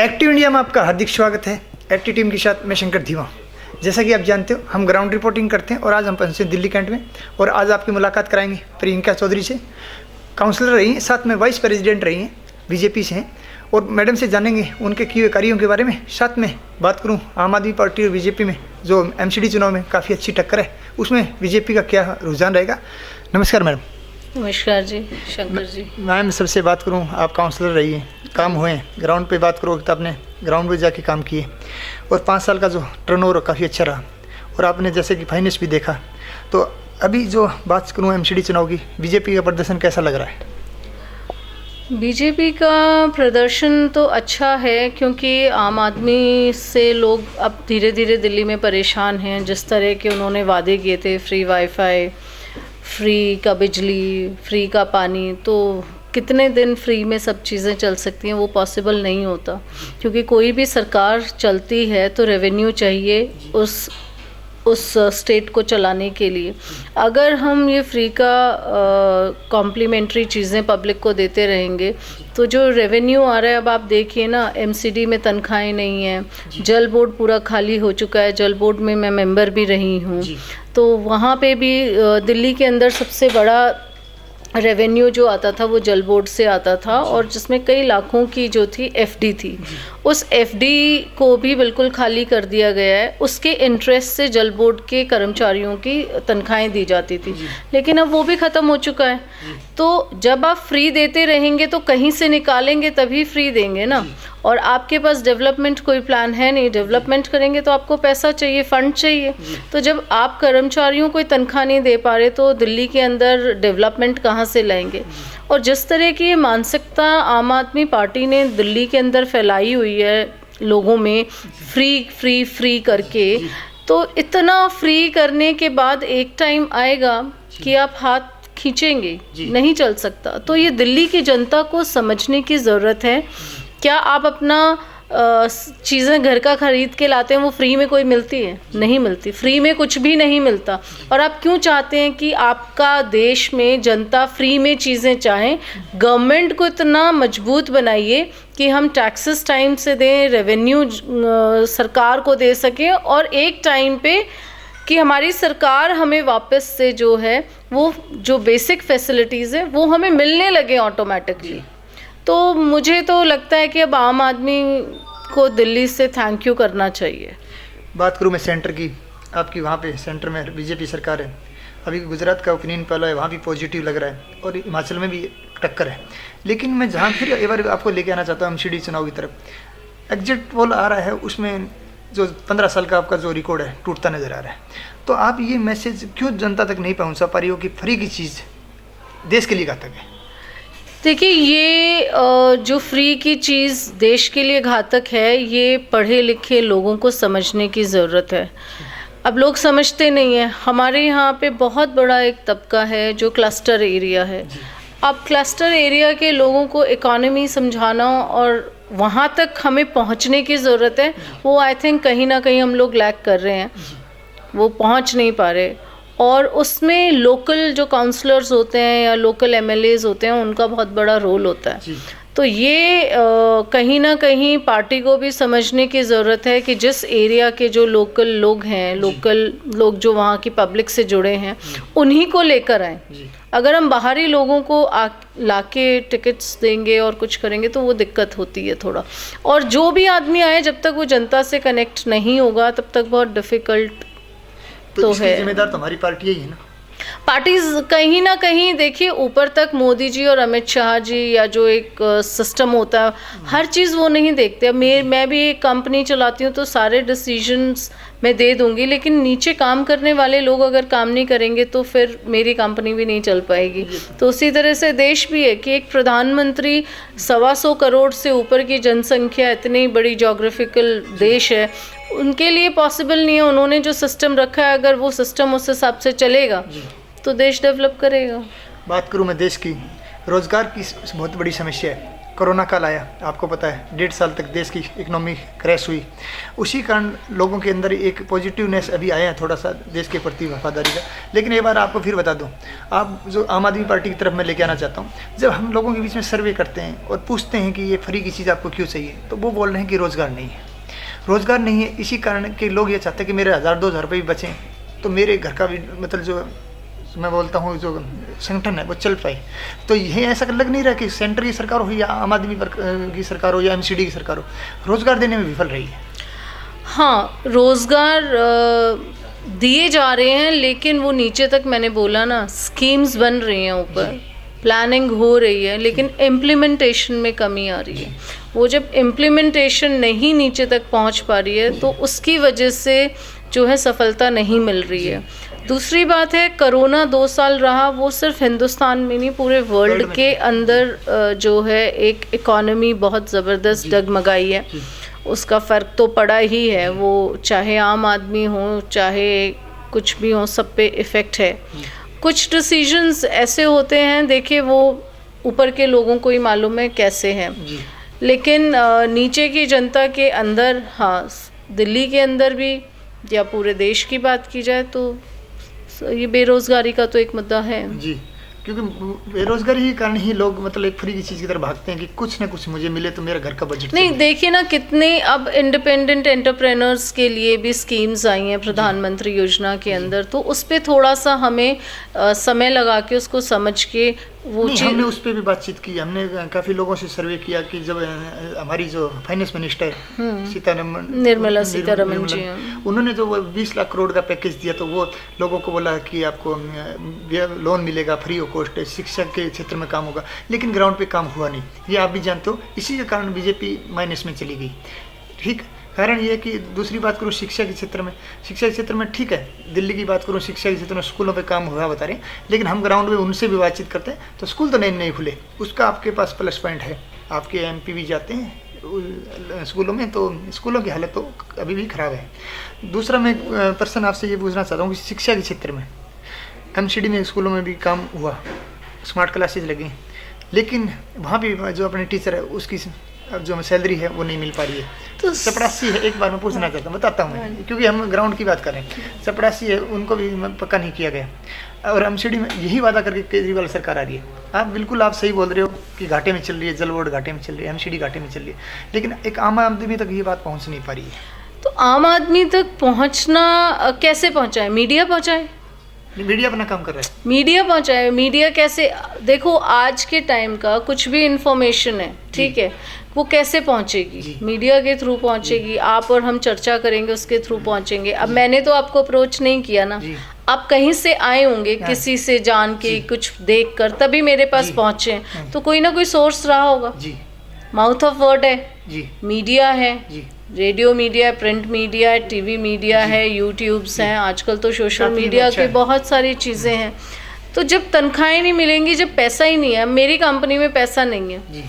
Active India में आपका हार्दिक स्वागत है। एक्टिव टीम के साथ मैं शंकर धीमा। जैसा कि आप जानते हो, हम ग्राउंड रिपोर्टिंग करते हैं और आज हम पहुंचे दिल्ली कैंट में और आज आपकी मुलाकात कराएंगे प्रियंका चौधरी से। काउंसलर रही हैं, साथ में वाइस प्रेसिडेंट रही हैं, बीजेपी से हैं और मैडम से जानेंगे उनके किए कार्यों के बारे में। साथ में बात करूं आम आदमी पार्टी और बीजेपी में जो एमसीडी चुनाव में काफ़ी अच्छी टक्कर है, उसमें बीजेपी का क्या रुझान रहेगा। नमस्कार मैडम। नमस्कार जी, शंकर जी। मैम सबसे बात करूं, आप काउंसलर रही हैं, काम हुए हैं, ग्राउंड पे बात करो तो आपने ग्राउंड पे जाके काम किए और 5 साल का जो टर्नओवर काफ़ी अच्छा रहा और आपने जैसे कि फाइनेंस भी देखा। तो अभी जो बात करूं एमसीडी चुनाव की, बीजेपी का प्रदर्शन कैसा लग रहा है? बीजेपी का प्रदर्शन तो अच्छा है क्योंकि आम आदमी से लोग अब धीरे धीरे दिल्ली में परेशान हैं। जिस तरह के उन्होंने वादे किए थे, फ्री वाईफाई, फ्री का बिजली, फ्री का पानी, तो कितने दिन फ्री में सब चीज़ें चल सकती हैं, वो पॉसिबल नहीं होता क्योंकि कोई भी सरकार चलती है तो रेवेन्यू चाहिए उस स्टेट को चलाने के लिए। अगर हम ये फ्री का कॉम्प्लीमेंट्री चीज़ें पब्लिक को देते रहेंगे तो जो रेवेन्यू आ रहा है, अब आप देखिए ना, एमसीडी में तनख्वाहें नहीं हैं, जल बोर्ड पूरा खाली हो चुका है। जल बोर्ड में मैं मेंबर भी रही हूँ, तो वहाँ पे भी दिल्ली के अंदर सबसे बड़ा रेवेन्यू जो आता था वो जल बोर्ड से आता था और जिसमें कई लाखों की जो थी एफडी थी, उस एफडी को भी बिल्कुल खाली कर दिया गया है। उसके इंटरेस्ट से जल बोर्ड के कर्मचारियों की तनख्वाहें दी जाती थी, लेकिन अब वो भी ख़त्म हो चुका है। तो जब आप फ्री देते रहेंगे तो कहीं से निकालेंगे तभी फ्री देंगे ना। और आपके पास डेवलपमेंट कोई प्लान है नहीं, डेवलपमेंट करेंगे तो आपको पैसा चाहिए, फंड चाहिए। तो जब आप कर्मचारियों को तनख्वाह नहीं दे पा रहे तो दिल्ली के अंदर डेवलपमेंट कहाँ से लाएंगे। और जिस तरह की ये मानसिकता आम आदमी पार्टी ने दिल्ली के अंदर फैलाई हुई है लोगों में, फ्री फ्री फ्री करके, तो इतना फ्री करने के बाद एक टाइम आएगा कि आप हाथ खींचेंगे, नहीं चल सकता। तो ये दिल्ली की जनता को समझने की ज़रूरत है। क्या आप अपना चीज़ें घर का ख़रीद के लाते हैं, वो फ्री में कोई मिलती है? नहीं मिलती, फ्री में कुछ भी नहीं मिलता। और आप क्यों चाहते हैं कि आपका देश में जनता फ्री में चीज़ें चाहें? गवर्नमेंट को इतना मजबूत बनाइए कि हम टैक्सेस टाइम से दें, रेवेन्यू सरकार को दे सकें और एक टाइम पे कि हमारी सरकार हमें वापस से जो है वो जो बेसिक फैसिलिटीज़ है वो हमें मिलने लगे ऑटोमेटिकली। तो मुझे तो लगता है कि अब आम आदमी को दिल्ली से थैंक यू करना चाहिए। बात करूँ मैं सेंटर की, आपकी वहाँ पे सेंटर में बीजेपी सरकार है। अभी गुजरात का ओपिनियन पहला है, वहाँ भी पॉजिटिव लग रहा है और हिमाचल में भी टक्कर है। लेकिन मैं जहाँ फिर एक बार आपको लेके आना चाहता हूँ एमसीडी चुनाव की तरफ। एग्जिट पोल आ रहा है, उसमें जो 15 साल का आपका जो रिकॉर्ड है टूटता नज़र आ रहा है। तो आप ये मैसेज क्यों जनता तक नहीं पहुँचा पा रही हो कि फ्री की चीज़ देश के लिए घातक है? देखिए, ये जो फ्री की चीज़ देश के लिए घातक है, ये पढ़े लिखे लोगों को समझने की ज़रूरत है। अब लोग समझते नहीं हैं। हमारे यहाँ पे बहुत बड़ा एक तबका है जो क्लस्टर एरिया है। अब क्लस्टर एरिया के लोगों को इकोनॉमी समझाना और वहाँ तक हमें पहुँचने की ज़रूरत है। वो आई थिंक कहीं ना कहीं हम लोग लैक कर रहे हैं, वो पहुँच नहीं पा रहे। और उसमें लोकल जो काउंसलर्स होते हैं या लोकल एमएलएज होते हैं, उनका बहुत बड़ा रोल होता है। तो ये कहीं ना कहीं पार्टी को भी समझने की ज़रूरत है कि जिस एरिया के जो लोकल लोग हैं, लोकल लोग जो वहाँ की पब्लिक से जुड़े हैं, उन्हीं को लेकर आएँ। अगर हम बाहरी लोगों को लाके टिकट्स देंगे और कुछ करेंगे तो वो दिक्कत होती है थोड़ा। और जो भी आदमी आए, जब तक वो जनता से कनेक्ट नहीं होगा तब तक बहुत डिफ़िकल्ट तो है। जिम्मेदार तो हमारी पार्टी ही है ना। पार्टीज कहीं ना कहीं, देखिए, ऊपर तक मोदी जी और अमित शाह जी या जो एक सिस्टम होता है, हर चीज़ वो नहीं देखते। अब मैं भी एक कंपनी चलाती हूँ तो सारे डिसीजंस मैं दे दूँगी, लेकिन नीचे काम करने वाले लोग अगर काम नहीं करेंगे तो फिर मेरी कंपनी भी नहीं चल पाएगी। तो उसी तरह से देश भी है कि एक प्रधानमंत्री, 125 करोड़ से ऊपर की जनसंख्या, इतनी बड़ी जोग्राफिकल देश है, उनके लिए पॉसिबल नहीं है। उन्होंने जो सिस्टम रखा है, अगर वो सिस्टम उस हिसाब से चलेगा तो देश डेवलप करेगा। बात करूँ मैं देश की, रोज़गार की बहुत बड़ी समस्या है। कोरोना काल आया, आपको पता है 1.5 साल तक देश की इकोनॉमी क्रैश हुई। उसी कारण लोगों के अंदर एक पॉजिटिवनेस अभी आया है थोड़ा सा देश के प्रति वफादारी का। लेकिन एक बार आपको फिर बता दूं, आप जो आम आदमी पार्टी की तरफ मैं लेके आना चाहता हूं, जब हम लोगों के बीच में सर्वे करते हैं और पूछते हैं कि ये फ्री की चीज़ आपको क्यों चाहिए, तो वो बोल रहे हैं कि रोज़गार नहीं है। रोज़गार नहीं है इसी कारण कि लोग ये चाहते हैं कि मेरे 1000-2000 रुपये भी बचें तो मेरे घर का भी मतलब जो मैं बोलता हूँ जो संगठन है वो चल पाए। तो यही ऐसा लग नहीं रहा कि सेंटर की सरकार हो या आम आदमी की सरकार हो या एमसीडी की सरकार हो, रोज़गार देने में विफल रही है। हाँ, रोज़गार दिए जा रहे हैं, लेकिन वो नीचे तक, मैंने बोला ना, स्कीम्स बन रही हैं ऊपर, प्लानिंग हो रही है, लेकिन इम्प्लीमेंटेशन में कमी आ रही है। वो जब इम्प्लीमेंटेशन नहीं नीचे तक पहुंच पा रही है तो उसकी वजह से जो है सफलता नहीं मिल रही है। दूसरी बात है, कोरोना 2 साल रहा, वो सिर्फ हिंदुस्तान में नहीं पूरे वर्ल्ड के अंदर जो है एक इकॉनमी बहुत ज़बरदस्त डगमगाई है, उसका फ़र्क तो पड़ा ही है। वो चाहे आम आदमी हो चाहे कुछ भी हो, सब पे इफ़ेक्ट है। कुछ डिसीजंस ऐसे होते हैं, देखिए वो ऊपर के लोगों को ही मालूम है कैसे हैं, लेकिन नीचे की जनता के अंदर, हाँ दिल्ली के अंदर भी या पूरे देश की बात की जाए तो ये बेरोज़गारी का तो एक मुद्दा है जी। क्योंकि बेरोजगारी ही कारण ही लोग मतलब एक फ्री की चीज़ की तरफ भागते हैं कि कुछ ना कुछ मुझे मिले तो मेरा घर का बजट नहीं। देखिए ना, कितने अब इंडिपेंडेंट एंटरप्रेन्योर्स के लिए भी स्कीम्स आई हैं प्रधानमंत्री योजना के अंदर, तो उस पर थोड़ा सा हमें समय लगा के उसको समझ के वो चीज़, हमने उस पर भी बातचीत की। हमने काफ़ी लोगों से सर्वे किया कि जब हमारी जो फाइनेंस मिनिस्टर निर्मला सीतारमण जी, उन्होंने जो 20 लाख करोड़ का पैकेज दिया तो वो लोगों को बोला कि आपको लोन मिलेगा फ्री ऑफ कॉस्ट, शिक्षा के क्षेत्र में काम होगा, लेकिन ग्राउंड पे काम हुआ नहीं। ये आप भी जानते हो, इसी के कारण बीजेपी माइनस में चली गई। ठीक, कारण ये है कि दूसरी बात करूँ शिक्षा के क्षेत्र में, शिक्षा के क्षेत्र में ठीक है, दिल्ली की बात करूँ शिक्षा के क्षेत्र में स्कूलों पे काम हुआ बता रहे हैं, लेकिन हम ग्राउंड में उनसे भी बातचीत करते हैं तो स्कूल तो नहीं खुले। उसका आपके पास प्लस पॉइंट है, आपके एमपी भी जाते हैं स्कूलों में, तो स्कूलों की हालत तो अभी भी ख़राब है। दूसरा मैं पर्सन आपसे ये पूछना चाहता हूँ कि शिक्षा के क्षेत्र में एमसीडी में स्कूलों में भी काम हुआ, स्मार्ट क्लासेज लगी, लेकिन वहाँ भी जो अपने टीचर है उसकी जो सैलरी है वो नहीं मिल पा रही है। तो चपरासी है, एक बार मैं पूछना चाहता हूँ, बताता हूँ मैं, क्योंकि हम ग्राउंड की बात कर रहे हैं। चपरासी है, उनको भी पक्का नहीं किया गया, और एमसीडी में यही वादा करके केजरीवाल सरकार आ रही है। आप बिल्कुल आप सही बोल रहे हो कि घाटे में चल रही है, जल बोर्ड घाटे में चल रही है, एमसीडी घाटे में चल रही है, लेकिन एक आम आदमी तक ये बात पहुँच नहीं पा रही है। तो आम आदमी तक पहुँचना कैसे पहुँचाए? मीडिया पहुँचाए, मीडिया अपना काम कर रहा है, मीडिया पहुँचाए। मीडिया कैसे, देखो आज के टाइम का कुछ भी इंफॉर्मेशन है, ठीक है, वो कैसे पहुँचेगी? मीडिया के थ्रू पहुँचेगी। आप और हम चर्चा करेंगे, उसके थ्रू पहुँचेंगे। अब मैंने तो आपको अप्रोच नहीं किया ना, आप कहीं से आए होंगे, किसी से जान के, कुछ देख कर, तभी मेरे पास पहुँचे, तो कोई ना कोई सोर्स रहा होगा। माउथ ऑफ वर्ड है, मीडिया है, रेडियो मीडिया है, प्रिंट मीडिया है, टीवी मीडिया है, यूट्यूब्स हैं, आजकल तो सोशल मीडिया की बहुत सारी चीज़ें हैं। तो जब तनख्वाहें नहीं मिलेंगी, जब पैसा ही नहीं है, मेरी कंपनी में पैसा नहीं है,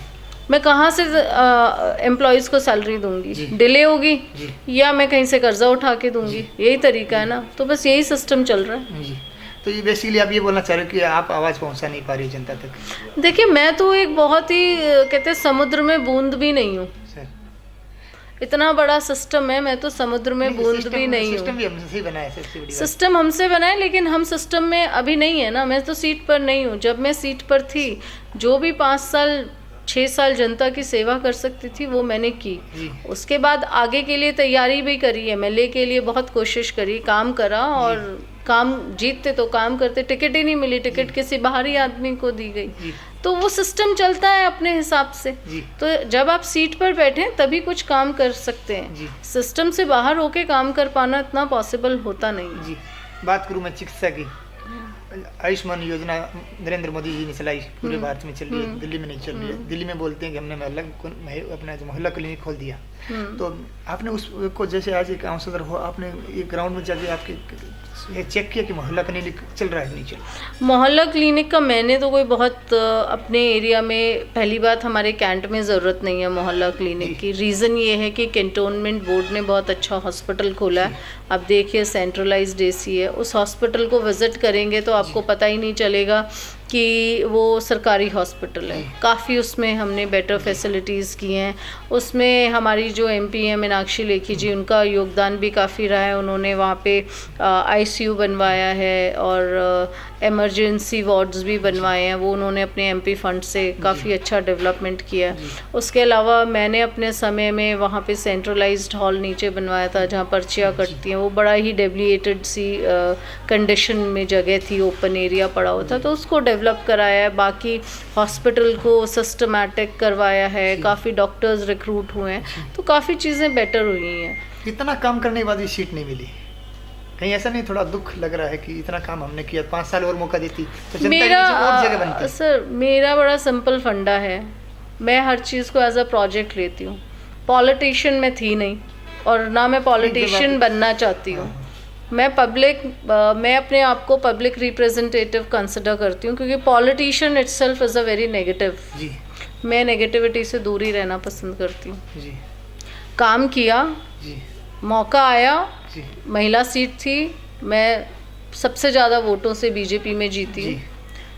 मैं कहाँ से एम्प्लॉयज़ को सैलरी दूंगी? डिले होगी या मैं कहीं से कर्जा उठा के दूंगी, यही तरीका है ना। तो बस यही सिस्टम चल रहा है। तो ये बेसिकली आप ये बोलना चाह रहे हो कि आप आवाज़ पहुंचा नहीं पा रही जनता तक। देखिए, मैं तो एक बहुत ही कहते हैं समुद्र में बूंद भी नहीं हूँ, इतना बड़ा सिस्टम है, मैं तो समुद्र में बूंद भी नहीं हूँ। सिस्टम भी हमसे बना है, सिस्टम हमसे बना है, लेकिन हम सिस्टम में अभी नहीं है ना। मैं तो सीट पर नहीं हूँ। जब मैं सीट पर थी, जो भी 5 साल 6 साल जनता की सेवा कर सकती थी वो मैंने की। उसके बाद आगे के लिए तैयारी भी करी, एमएलए के लिए बहुत कोशिश करी, काम करा, और काम जीतते तो काम करते, टिकट ही नहीं मिली, टिकट किसी बाहरी आदमी को दी गई। तो वो सिस्टम चलता है अपने हिसाब से। तो जब आप सीट पर बैठे तभी कुछ काम कर सकते हैं, सिस्टम से बाहर होके काम कर पाना इतना पॉसिबल होता नहीं। बात करूँ मैं चिकित्सा की, आयुष्मान योजना नरेंद्र मोदी जी ने चलाई, पूरे भारत में चल रही है, दिल्ली में नहीं चल रही है। दिल्ली में बोलते हैं कि हमने अपना मोहल्ला क्लिनिक खोल दिया, तो आपने उसको, जैसे आज एक काउंसलर हो, आपने एक ग्राउंड में जाके आपके चेक किया कि मोहल्ला क्लिनिक चल रहा है नहीं चल रहा? मोहल्ला क्लिनिक का मैंने तो कोई बहुत अपने एरिया में, पहली बात हमारे कैंट में ज़रूरत नहीं है मोहल्ला क्लिनिक की। रीज़न ये है कि कैंटोनमेंट बोर्ड ने बहुत अच्छा हॉस्पिटल खोला है। अब देखिए सेंट्रलाइज्ड एसी है, उस हॉस्पिटल को विज़िट करेंगे तो आपको पता ही नहीं चलेगा कि वो सरकारी हॉस्पिटल है, काफ़ी उसमें हमने बेटर फैसिलिटीज़ की हैं। उसमें हमारी जो एमपी हैं मीनाक्षी लेखी जी, उनका योगदान भी काफ़ी रहा है। उन्होंने वहाँ पे आईसीयू बनवाया है और इमरजेंसी वार्ड्स भी बनवाए हैं, वो उन्होंने अपने एमपी फंड से काफ़ी अच्छा डेवलपमेंट किया है। उसके अलावा मैंने अपने समय में वहाँ पे सेंट्रलाइज्ड हॉल नीचे बनवाया था जहाँ पर्चियाँ कटती हैं। वो बड़ा ही डेबिलिएटेड सी कंडीशन में जगह थी, ओपन एरिया पड़ा हुआ था, तो उसको डेवलप कराया है। बाकी हॉस्पिटल को सिस्टमैटिक करवाया है, काफ़ी डॉक्टर्स रिक्रूट हुए हैं, तो काफ़ी चीज़ें बेटर हुई हैं। इतना काम करने के बाद भी सीट नहीं मिली, कहीं ऐसा नहीं थोड़ा दुख लग रहा है कि इतना काम हमने किया, 5 साल और मौका देती तो जनता मेरा की और जगह बनती। सर मेरा बड़ा सिंपल फंडा है, मैं हर चीज़ को एज अ प्रोजेक्ट लेती हूँ। पॉलिटिशियन में थी नहीं और ना मैं पॉलिटिशियन बनना चाहती हूँ। मैं अपने आप को पब्लिक रिप्रेजेंटेटिव कंसिडर करती हूँ, क्योंकि politician itself is a very negative. जी मैं नेगेटिविटी से दूर ही रहना पसंद करती हूँ। जी काम किया, जी मौका आया, जी महिला सीट थी, मैं सबसे ज़्यादा वोटों से बीजेपी में जीती हूँ।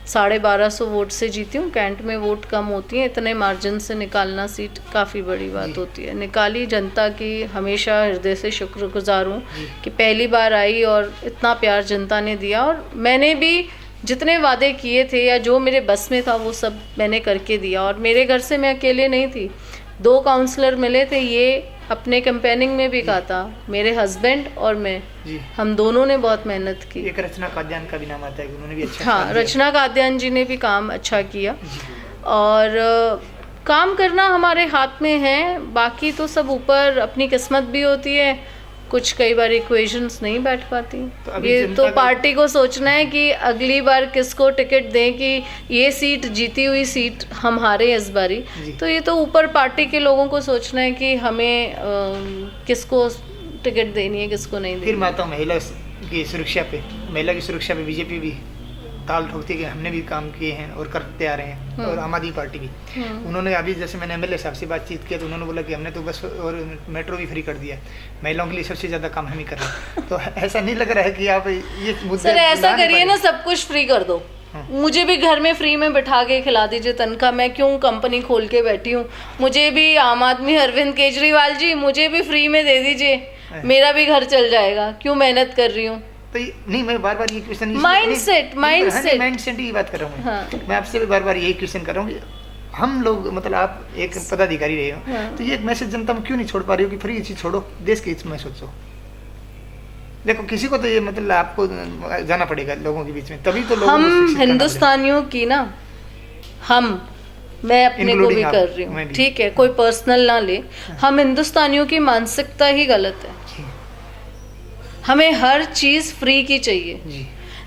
1250 वोट से जीती हूँ। कैंट में वोट कम होती हैं, इतने मार्जिन से निकालना सीट काफ़ी बड़ी बात होती है। निकाली, जनता की हमेशा हृदय से शुक्रगुजार हूँ कि पहली बार आई और इतना प्यार जनता ने दिया। और मैंने भी जितने वादे किए थे या जो मेरे बस में था वो सब मैंने करके दिया। और मेरे घर से मैं अकेले नहीं थी, 2 काउंसलर मिले थे, ये अपने कैंपेनिंग में भी कहा था, मेरे हस्बैंड और मैं, हम दोनों ने बहुत मेहनत की। एक रचना काद्यान का भी नाम आता है, उन्होंने भी अच्छा हाँ, रचना काद्यान जी ने भी काम अच्छा किया। और काम करना हमारे हाथ में है, बाकी तो सब ऊपर अपनी किस्मत भी होती है, कुछ कई बार इक्वेशंस नहीं बैठ पाती। ये तो पार्टी को सोचना है कि अगली बार किसको टिकट दें कि ये सीट, जीती हुई सीट हम हारे इस बारी। तो ये तो ऊपर पार्टी के लोगों को सोचना है कि हमें किसको टिकट देनी है, किसको नहीं देनी। फिर मैं आता हूँ महिला की सुरक्षा पे बीजेपी भी ताल ठोकती है कि हमने भी काम किए हैं और करते आ रहे हैं, और आम आदमी पार्टी भी। उन्होंने अभी जैसे मैंने एमएलए साहब से बातचीत किया तो उन्होंने बोला कि हमने तो बस और मेट्रो भी फ्री कर दिया, महिलाओं के लिए सबसे ज़्यादा काम हम ही कर रहे हैं। तो ऐसा नहीं लग रहा है कि आप ये मुद्दे सर ऐसा करिए ना, सब कुछ फ्री कर दो, मुझे भी घर में फ्री में बिठा के खिला दीजिए तनख्वाह। मैं क्यों कंपनी खोल के बैठी हूँ, मुझे भी आम आदमी अरविंद केजरीवाल जी मुझे भी फ्री में दे दीजिए, मेरा भी घर चल जाएगा, क्यों मेहनत कर रही हूँ। तो नहीं, मैं बार बार ये क्वेश्चन माइंडसेट की बात कर रहा हूँ। हाँ। मैं आपसे भी बार बार यही क्वेश्चन कर रहा हूँ, हम लोग मतलब आप एक पदाधिकारी रहे हो, हाँ। तो ये एक मैसेज जनता में क्यों नहीं छोड़ पा रही हो कि फ्री चीज छोड़ो, देश के हित में सोचो। देखो किसी को तो ये मतलब आपको जाना पड़ेगा लोगों के बीच में, तभी तो लोग हम हिंदुस्तानियों की ना, मैं अपने को भी कर रही हूँ, ठीक है, कोई पर्सनल ना ले, हम हिंदुस्तानियों की मानसिकता ही गलत है। हमें हर चीज़ फ्री की चाहिए।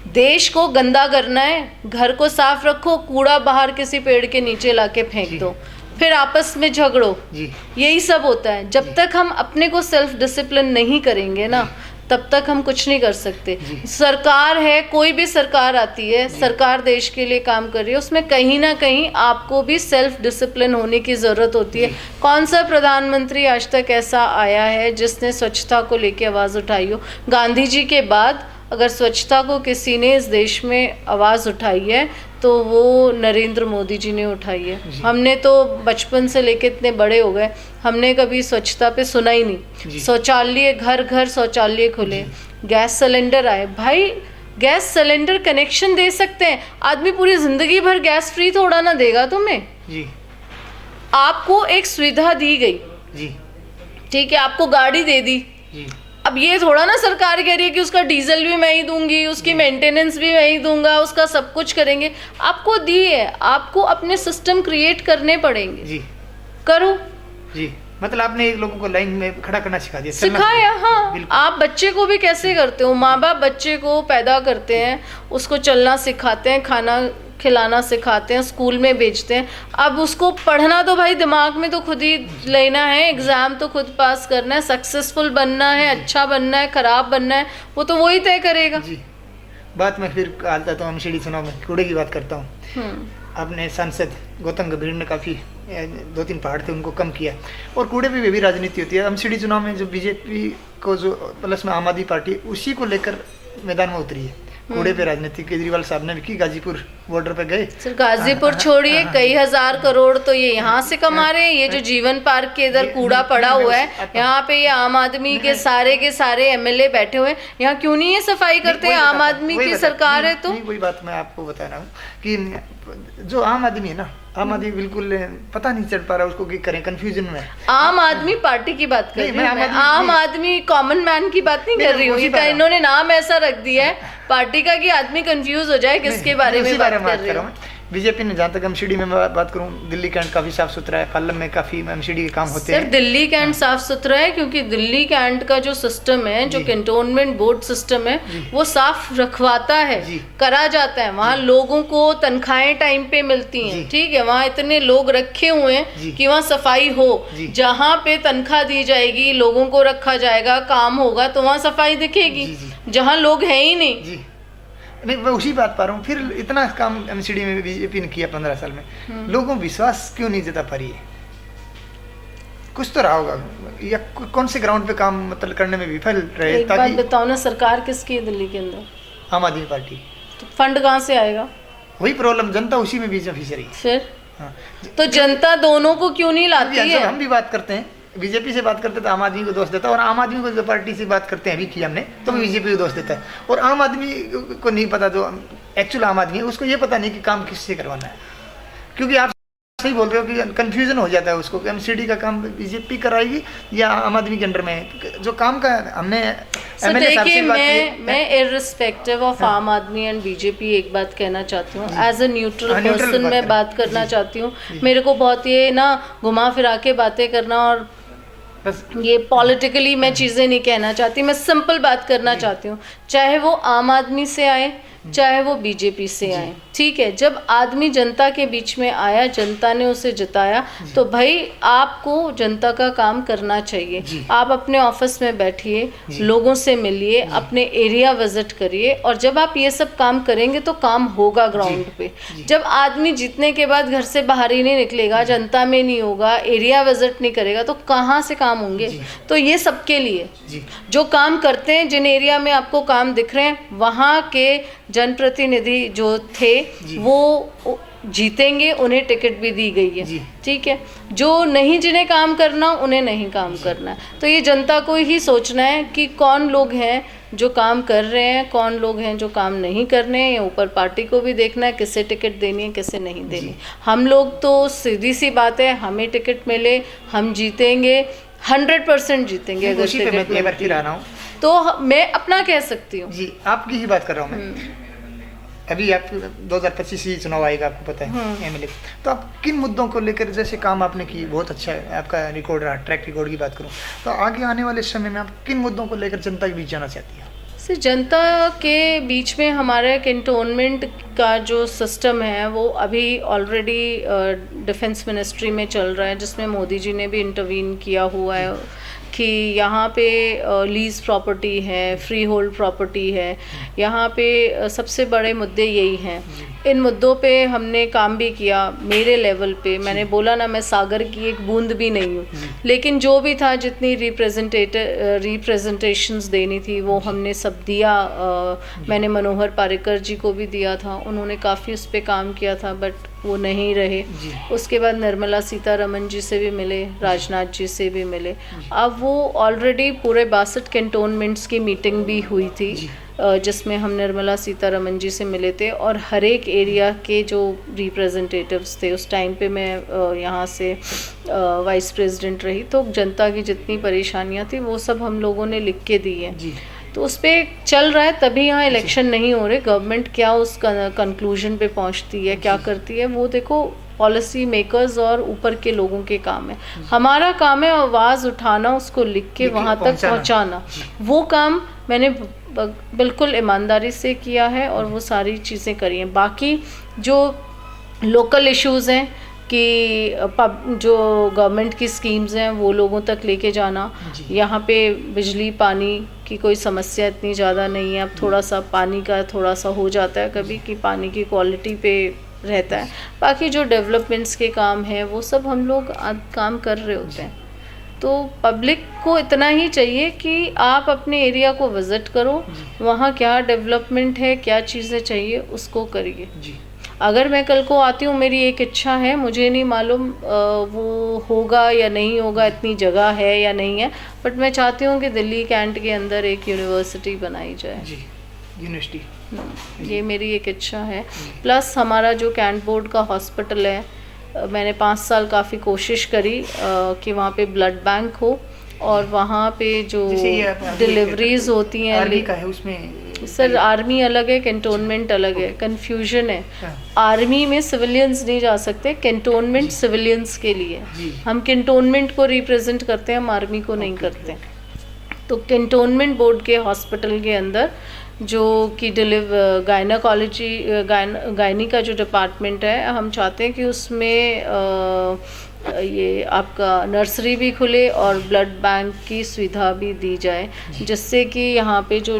देश को गंदा करना है, घर को साफ रखो, कूड़ा बाहर किसी पेड़ के नीचे लाके फेंक दो, फिर आपस में झगड़ो, यही सब होता है। जब तक हम अपने को सेल्फ डिसिप्लिन नहीं करेंगे ना, तब तक हम कुछ नहीं कर सकते। सरकार है, कोई भी सरकार आती है, सरकार देश के लिए काम कर रही है, उसमें कहीं ना कहीं आपको भी सेल्फ डिसिप्लिन होने की ज़रूरत होती है। कौन सा प्रधानमंत्री आज तक ऐसा आया है जिसने स्वच्छता को लेकर आवाज़ उठाई हो? गांधी जी के बाद अगर स्वच्छता को किसी ने इस देश में आवाज़ उठाई है तो वो नरेंद्र मोदी जी ने उठाई है। हमने तो बचपन से लेके इतने बड़े हो गए, हमने कभी स्वच्छता पे सुना ही नहीं। शौचालय, घर घर शौचालय खुले, गैस सिलेंडर आए, भाई गैस सिलेंडर कनेक्शन दे सकते हैं, आदमी पूरी ज़िंदगी भर गैस फ्री थोड़ा ना देगा तुम्हें जी। आपको एक सुविधा दी गई जी, ठीक है, आपको गाड़ी दे दी जी। अब ये थोड़ा ना सरकार कह रही है कि उसका डीजल भी मैं ही दूंगी, उसकी मेंटेनेंस भी मैं ही दूंगा, उसका सब कुछ करेंगे। आपको दी है, आपको अपने सिस्टम क्रिएट करने पड़ेंगे जी, करो जी। मतलब आपने एक लोगों को लाइन में खड़ा करना सिखा दिया, सिखाया। हाँ, आप बच्चे को भी कैसे करते हो, माँ बाप बच्चे को पैदा करते हैं, उसको चलना सिखाते हैं, खाना खिलाना सिखाते हैं, स्कूल में भेजते हैं। अब उसको पढ़ना तो भाई दिमाग में तो खुद ही लेना है, एग्ज़ाम तो खुद पास करना है, सक्सेसफुल बनना है, अच्छा बनना है, ख़राब बनना है, वो तो वही तय करेगा जी। बात मैं फिर आता तो एमसीडी चुनाव में कूड़े की बात करता हूँ। अपने सांसद गौतम गंभीर ने काफ़ी 2-3 पहाड़ थे उनको कम किया, और कूड़े पे भी राजनीति होती है। एमसीडी चुनाव में जो बीजेपी को जो प्लस में आम आदमी पार्टी उसी को लेकर मैदान में उतरी है। घोड़े पे राजनीति केजरीवाल साहब ने भी की, गाजीपुर बॉर्डर पे गए। सिर्फ गाजीपुर छोड़िए, कई हजार करोड़ तो ये यहाँ से कमा रहे हैं। ये जो जीवन पार्क के इधर कूड़ा पड़ा हुआ है, यहाँ पे ये आम आदमी के सारे एमएलए बैठे हुए हैं, यहाँ क्यों नहीं ये सफाई करते हैं? आम आदमी की सरकार है तो। वही बात मैं आपको बता रहा हूँ कि जो आम आदमी है ना, आम आदमी बिल्कुल पता नहीं चल पा रहा उसको, कि करें, कंफ्यूजन में। आम आदमी पार्टी की बात कर रही हूँ मैं, आम आदमी कॉमन मैन की बात नहीं कर रही हूँ। इन्होंने नाम ऐसा रख दिया है पार्टी का कि आदमी कंफ्यूज हो जाए किसके बारे में बात कर रहे हो। बीजेपी ने, जहाँ तक एमसीडी में मैं बात करूँ, दिल्ली कैंट काफ़ी साफ सुथरा है, पार्लम में काफ़ी एमसीडी के काम होते हैं। सिर्फ दिल्ली कैंट साफ सुथरा है क्योंकि दिल्ली कैंट का जो सिस्टम है, जो कैंटोनमेंट बोर्ड सिस्टम है, वो साफ रखवाता है, करा जाता है। वहाँ लोगों को तनख्वाहें टाइम पे मिलती हैं, ठीक है। वहाँ इतने लोग रखे हुए हैं कि वहाँ सफाई हो। जहाँ पे तनख्वाह दी जाएगी, लोगों को रखा जाएगा, काम होगा, तो वहाँ सफाई दिखेगी। जहाँ लोग हैं ही नहीं। नहीं, मैं उसी बात पा रहा हूँ। फिर इतना काम एमसीडी में बीजेपी ने किया 15 साल में, लोगों को विश्वास क्यों नहीं जता पा रही है? कुछ तो रहा होगा, या कौन से ग्राउंड पे काम मतलब करने में विफल रहे? एक बात बताओ ना, सरकार किसकी है दिल्ली के अंदर? आम आदमी पार्टी। तो फंड कहाँ से आएगा? वही प्रॉब्लम, जनता उसी में बीच में फंसी रही। फिर तो जनता दोनों को क्यों नहीं लाती है? हम भी बात करते हैं, बीजेपी से बात करते तो आम आदमी को दोष देता है, और आम आदमी को जो पार्टी से बात करते हैं अभी की हमने, तो बीजेपी को दोष देता है। और आम आदमी को नहीं पता, जो एक्चुअल आम आदमी है उसको ये पता नहीं कि काम किससे करवाना है। क्योंकि आप सही बोल रहे हो कि कंफ्यूजन हो जाता है उसको, कि एमसीडी का काम बीजेपी कराएगी या आम आदमी के अंडर में, जो काम का हमने देखिए, मैं इर्रिस्पेक्टिव ऑफ आम आदमी एंड बीजेपी एक बात कहना चाहती हूँ, एज अ न्यूट्रल पर्सन मैं बात करना चाहती हूँ। मेरे को बहुत ये ना घुमा फिरा के बातें करना और ये पॉलिटिकली मैं चीज़ें नहीं कहना चाहती, मैं सिंपल बात करना चाहती हूँ। चाहे वो आम आदमी से आए, चाहे वो बीजेपी से आए, ठीक है। जब आदमी जनता के बीच में आया, जनता ने उसे जिताया, तो भाई आपको जनता का काम करना चाहिए। आप अपने ऑफिस में बैठिए, लोगों से मिलिए, अपने एरिया विजिट करिए, और जब आप ये सब काम करेंगे तो काम होगा ग्राउंड पे। जब आदमी जीतने के बाद घर से बाहर ही नहीं निकलेगा, जनता में नहीं होगा, एरिया विजिट नहीं करेगा, तो कहाँ से काम होंगे? तो ये सबके लिए जो काम करते हैं, जिन एरिया में आपको काम दिख रहे हैं, वहाँ के जनप्रतिनिधि जो थे वो जीतेंगे, उन्हें टिकट भी दी गई है, ठीक है। जो नहीं, जिन्हें काम करना, उन्हें नहीं काम करना है। तो ये जनता को ही सोचना है कि कौन लोग हैं जो काम कर रहे हैं, कौन लोग हैं जो काम नहीं कर रहे हैं। या ऊपर पार्टी को भी देखना है किसे टिकट देनी है, किसे नहीं देनी। हम लोग तो सीधी सी बात है, हमें टिकट मिले, हम जीतेंगे, 100% जीतेंगे। अगर टिकट मिले तो मैं अपना कह सकती हूँ। जी, आपकी ही बात कर रहा हूँ मैं। अभी आप 2025 ही चुनाव आएगा, आपको पता है, एमएलए। तो आप किन मुद्दों को लेकर, जैसे काम आपने की, बहुत अच्छा है, आपका रिकॉर्ड रहा, ट्रैक रिकॉर्ड की बात करूं, तो आगे आने वाले समय में आप किन मुद्दों को लेकर जनता के बीच जाना चाहती हैं? जनता के बीच में हमारे कैंटोनमेंट का जो सिस्टम है वो अभी ऑलरेडी डिफेंस मिनिस्ट्री में चल रहा है, जिसमें मोदी जी ने भी इंटरवीन किया हुआ है कि यहाँ पे लीज प्रॉपर्टी है, फ्री होल्ड प्रॉपर्टी है, यहाँ पे सबसे बड़े मुद्दे यही हैं। इन मुद्दों पे हमने काम भी किया मेरे लेवल पे। मैंने बोला ना, मैं सागर की एक बूंद भी नहीं हूँ, लेकिन जो भी था, जितनी रिप्रेजेंटेशंस देनी थी वो हमने सब दिया। मैंने मनोहर पारिकर जी को भी दिया था, उन्होंने काफ़ी उस पर काम किया था, बट वो नहीं रहे। उसके बाद निर्मला सीतारमन जी से भी मिले, राजनाथ जी से भी मिले। अब वो ऑलरेडी पूरे 62 कैंटोनमेंट्स की मीटिंग भी हुई थी, जिसमें हम निर्मला सीतारमन जी से मिले थे, और हर एक एरिया के जो रिप्रेजेंटेटिव्स थे, उस टाइम पे मैं यहाँ से वाइस प्रेसिडेंट रही, तो जनता की जितनी परेशानियाँ थी वो सब हम लोगों ने लिख के दी है। तो उस पर चल रहा है, तभी यहाँ इलेक्शन नहीं हो रहे। गवर्नमेंट क्या उस कंक्लूजन पे पहुँचती है, क्या करती है, वो देखो पॉलिसी मेकर्स और ऊपर के लोगों के काम है। हमारा काम है आवाज़ उठाना, उसको लिख के वहाँ तक पहुँचाना। वो काम मैंने बिल्कुल ईमानदारी से किया है और वो सारी चीज़ें करी हैं। बाकी जो लोकल इश्यूज़ हैं कि जो गवर्नमेंट की स्कीम्स हैं वो लोगों तक लेके जाना, यहाँ पे बिजली पानी की कोई समस्या इतनी ज़्यादा नहीं है। अब थोड़ा सा पानी का थोड़ा सा हो जाता है कभी कि पानी की क्वालिटी पे रहता है। बाकी जो डेवलपमेंट्स के काम हैं वो सब हम लोग काम कर रहे होते हैं। तो पब्लिक को इतना ही चाहिए कि आप अपने एरिया को विज़िट करो, वहाँ क्या डेवलपमेंट है, क्या चीज़ें चाहिए, उसको करिए। जी। अगर मैं कल को आती हूँ, मेरी एक इच्छा है, मुझे नहीं मालूम वो होगा या नहीं होगा, इतनी जगह है या नहीं है, बट मैं चाहती हूँ कि दिल्ली कैंट के अंदर एक यूनिवर्सिटी बनाई जाए। जी, यूनिवर्सिटी। ये मेरी एक इच्छा है। प्लस हमारा जो कैंट बोर्ड का हॉस्पिटल है, मैंने 5 साल काफ़ी कोशिश करी कि वहाँ पे ब्लड बैंक हो और वहाँ पे जो डिलीवरीज होती हैं। आर्मी का है उसमें सर, आर्मी अलग है, कैंटोनमेंट अलग है, कन्फ्यूजन है। आर्मी में सिविलियंस नहीं जा सकते, कैंटोनमेंट सिविलियंस के लिए। हम कैंटोनमेंट को रिप्रेजेंट करते हैं, हम आर्मी को नहीं करते। तो कैंटोनमेंट बोर्ड के हॉस्पिटल के अंदर जो कि गायनाकोलॉजी गायनी का जो डिपार्टमेंट है, हम चाहते हैं कि उसमें ये आपका नर्सरी भी खुले और ब्लड बैंक की सुविधा भी दी जाए, जिससे कि यहाँ पे जो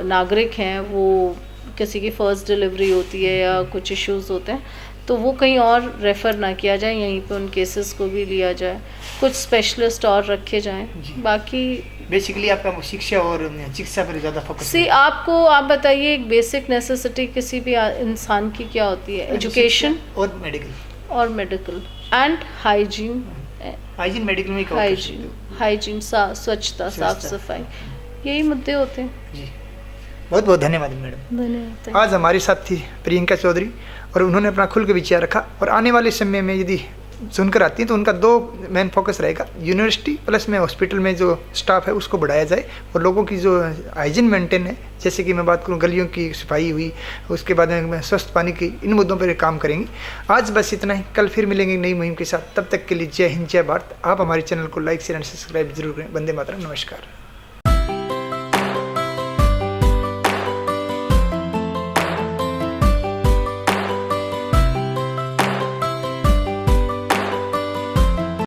नागरिक हैं वो किसी की फ़र्स्ट डिलीवरी होती है या कुछ इश्यूज़ होते हैं तो वो कहीं और रेफ़र ना किया जाए, यहीं पे उन केसेस को भी लिया जाए, कुछ स्पेशलिस्ट और रखे जाएं। बाकी बेसिकली आपका शिक्षा और चिकित्सा पर ज़्यादा फोकस सी आप बताइए, एक बेसिक नेसेसिटी किसी भी इंसान की क्या होती है? एजुकेशन और मेडिकल एंड हाइजीन। मेडिकल में हाइजीन, स्वच्छता, साफ सफाई, यही मुद्दे होते हैं। जी, बहुत बहुत धन्यवाद मैडम। धन्यवाद। आज हमारे साथ थी प्रियंका चौधरी और उन्होंने अपना खुल के विचार रखा और आने वाले समय में यदि सुनकर आती हैं तो उनका 2 मेन फोकस रहेगा, यूनिवर्सिटी प्लस में हॉस्पिटल में जो स्टाफ है उसको बढ़ाया जाए और लोगों की जो हाइजीन मेंटेन है, जैसे कि मैं बात करूं गलियों की सफाई हुई, उसके बाद में स्वस्थ पानी की, इन मुद्दों पर काम करेंगे। आज बस इतना ही, कल फिर मिलेंगे नई मुहिम के साथ। तब तक के लिए जय हिंद, जय भारत। आप हमारे चैनल को लाइक शेयर एंड सब्सक्राइब जरूर करें। वंदे मातरम। नमस्कार।